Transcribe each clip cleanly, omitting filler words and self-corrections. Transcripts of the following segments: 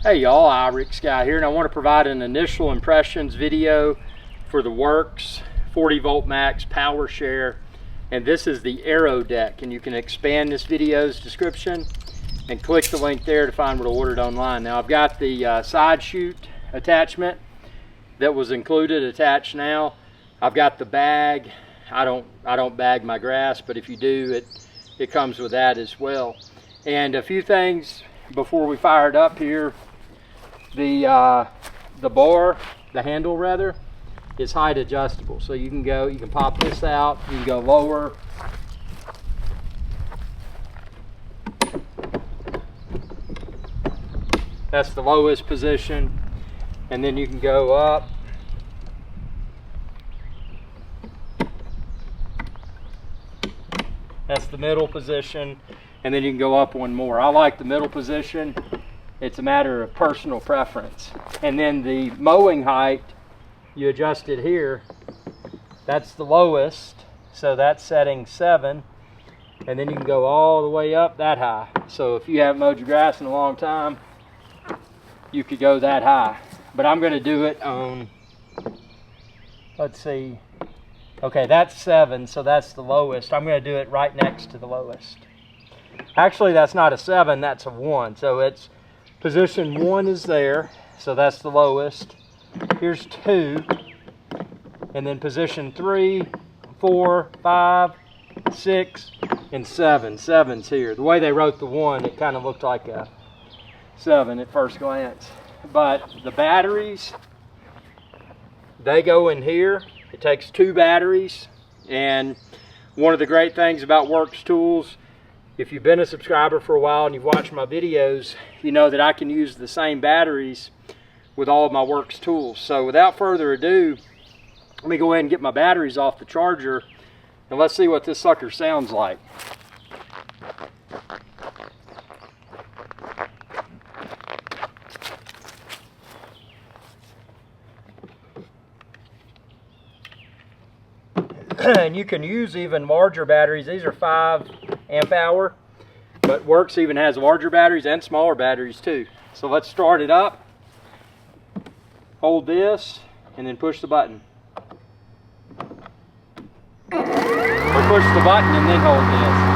Hey y'all, Worx guy here, and I want to provide an initial impressions video for the Worx 40 volt max power share, and this is the Aerodeck, and you can expand this video's description and click the link there to find where to order it online. Now I've got the side chute attachment that was included attached now. I've got the bag. I don't bag my grass, but if you do, it comes with that as well. And a few things before we fire it up here. The bar, the handle rather, is height adjustable. So you can pop this out, you can go lower. That's the lowest position. And then you can go up. That's the middle position. And then you can go up one more. I like the middle position. It's a matter of personal preference. And then the mowing height, you adjust it here. That's the lowest, so that's setting 7. And then you can go all the way up that high. So if you haven't mowed your grass in a long time, you could go that high. But I'm gonna do it on, let's see. Okay, that's 7, so that's the lowest. I'm gonna do it right next to the lowest. Actually, that's not a 7, that's a 1. So it's position 1 is there, so that's the lowest. Here's 2, and then position 3, 4, 5, 6, and 7. 7's here. The way they wrote the 1, it kind of looked like a 7 at first glance. But the batteries, they go in here. It takes 2 batteries, and one of the great things about Worx Tools, if you've been a subscriber for a while and you've watched my videos, you know that I can use the same batteries with all of my Worx Tools. So without further ado, let me go ahead and get my batteries off the charger, and let's see what this sucker sounds like. And you can use even larger batteries. These are 5 amp hour, but Worx even has larger batteries and smaller batteries too. So let's start it up. Hold this and then push the button. Or push the button and then hold this.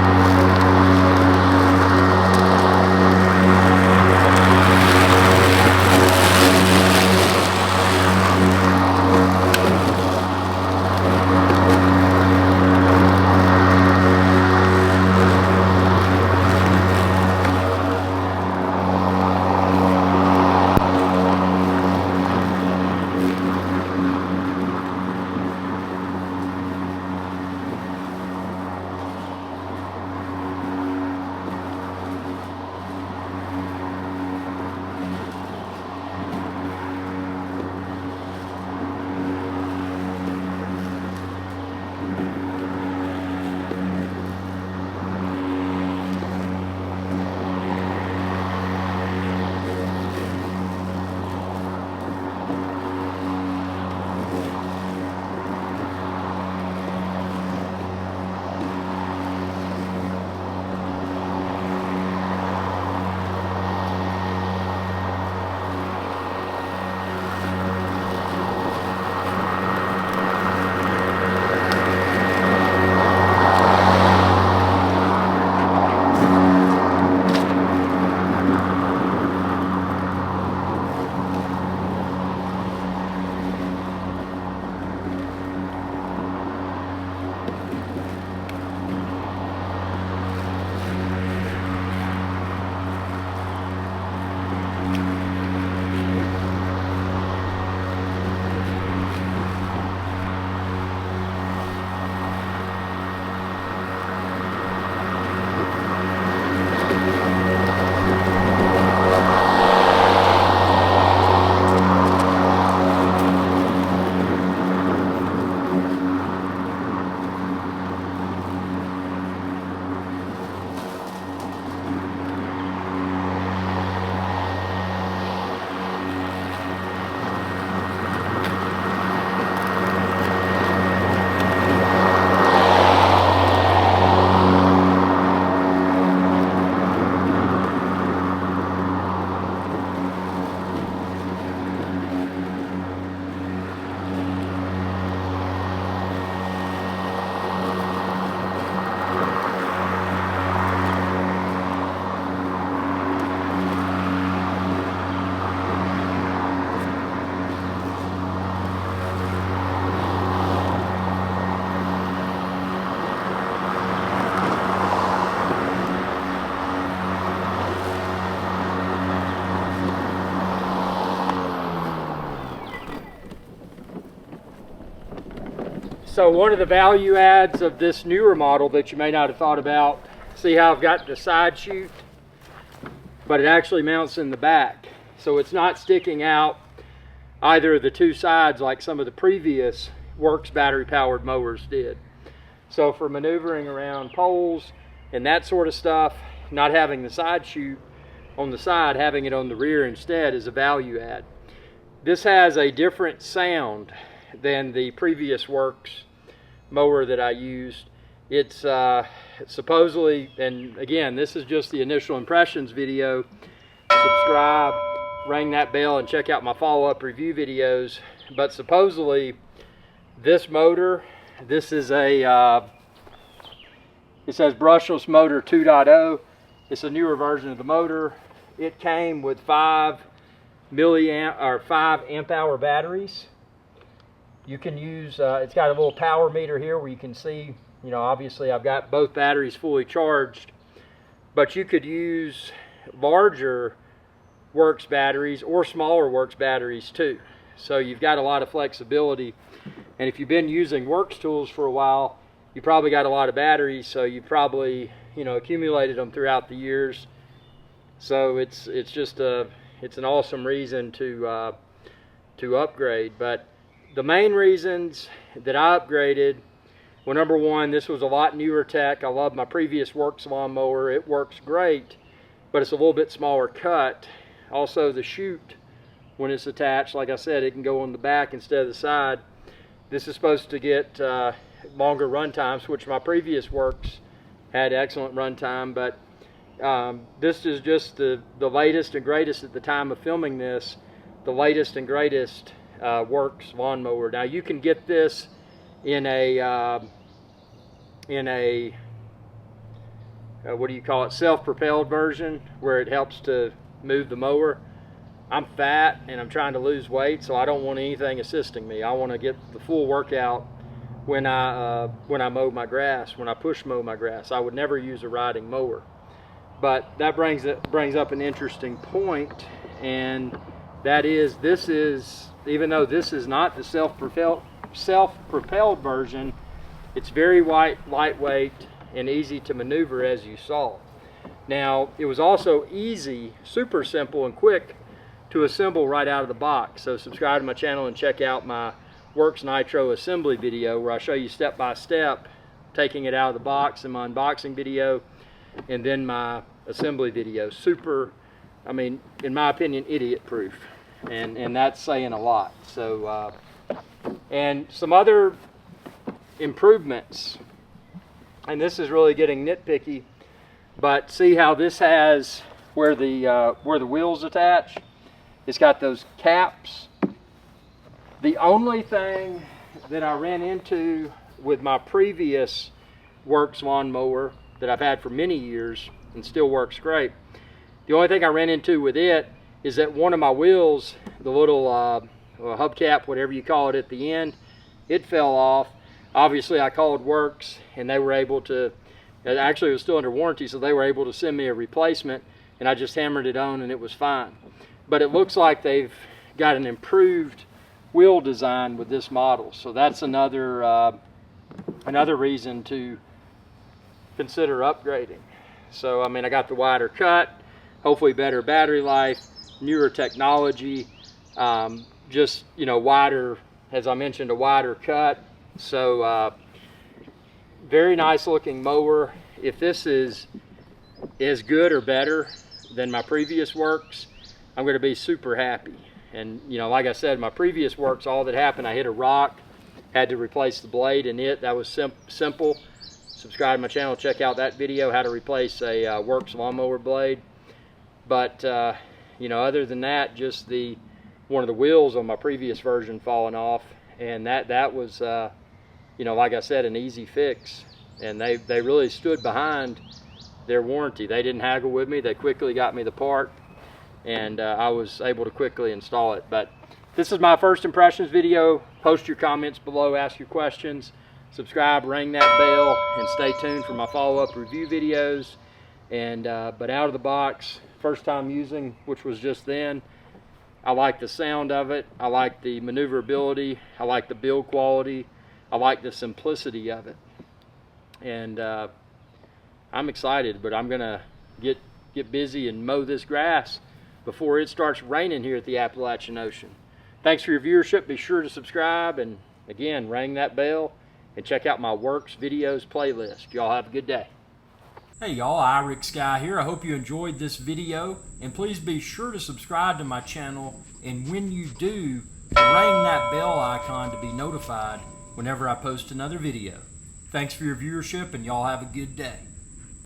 So one of the value adds of this newer model that you may not have thought about, see how I've got the side chute, but it actually mounts in the back. So it's not sticking out either of the two sides like some of the previous Worx battery powered mowers did. So for maneuvering around poles and that sort of stuff, not having the side chute on the side, having it on the rear instead is a value add. This has a different sound than the previous Worx mower that I used. It's supposedly, and again, this is just the initial impressions video. Subscribe, ring that bell, and check out my follow-up review videos. But supposedly, this motor, this is a, it says brushless motor 2.0. It's a newer version of the motor. It came with 5 amp hour batteries. You can use, it's got a little power meter here where you can see, you know, obviously I've got both batteries fully charged, but you could use larger Worx batteries or smaller Worx batteries too. So you've got a lot of flexibility. And if you've been using Worx Tools for a while, you probably got a lot of batteries, so you probably, you know, accumulated them throughout the years. So it's just it's an awesome reason to upgrade. But the main reasons that I upgraded, well, number one, this was a lot newer tech. I love my previous Worx lawnmower. It works great, but it's a little bit smaller cut. Also, the chute, when it's attached, like I said, it can go on the back instead of the side. This is supposed to get longer run times, which my previous Worx had excellent run time, but this is just the latest and greatest at the time of filming this, the latest and greatest Worx lawnmower. Now you can get this in a what do you call it, self-propelled version, where it helps to move the mower. I'm fat and I'm trying to lose weight, so I don't want anything assisting me. I want to get the full workout when I mow my grass, when I push mow my grass. I would never use a riding mower. But that brings up an interesting point, and that is, this is, even though this is not the self-propelled version, it's very lightweight and easy to maneuver, as you saw. Now, it was also easy, super simple and quick to assemble right out of the box. So subscribe to my channel and check out my Worx Nitro assembly video, where I show you step by step taking it out of the box in my unboxing video, and then my assembly video. Super, I mean, in my opinion, idiot proof, and that's saying a lot. So and some other improvements, and this is really getting nitpicky, but see how this has where the wheels attach. It's got those caps. The only thing that I ran into with my previous Worx lawnmower that I've had for many years and still works great, the only thing I ran into with it is that one of my wheels, the little hubcap, whatever you call it at the end, it fell off. Obviously I called Worx and they were able to, actually it was still under warranty, so they were able to send me a replacement, and I just hammered it on and it was fine. But it looks like they've got an improved wheel design with this model, so that's another reason to consider upgrading. So I mean, I got the wider cut, hopefully better battery life, newer technology, just, you know, wider, as I mentioned, a wider cut. So very nice looking mower. If this is as good or better than my previous Worx, I'm going to be super happy. And you know, like I said, my previous Worx, all that happened, I hit a rock, had to replace the blade in it. That was simple. Subscribe to my channel, check out that video, how to replace a Worx lawnmower blade. But you know, other than that, just one of the wheels on my previous version falling off, and that was you know, like I said, an easy fix. And they really stood behind their warranty. They didn't haggle with me. They quickly got me the part, and I was able to quickly install it. But this is my first impressions video. Post your comments below, ask your questions, subscribe, ring that bell, and stay tuned for my follow-up review videos. And but out of the box, first time using, which was just then, I like the sound of it, I like the maneuverability, I like the build quality, I like the simplicity of it. And I'm excited, but I'm gonna get busy and mow this grass before it starts raining here at the Appalachian Ocean. Thanks for your viewership. Be sure to subscribe, and again, ring that bell and check out my Worx videos playlist. Y'all have a good day. Hey y'all, Worx Guy here. I hope you enjoyed this video, and please be sure to subscribe to my channel, and when you do, ring that bell icon to be notified whenever I post another video. Thanks for your viewership, and y'all have a good day.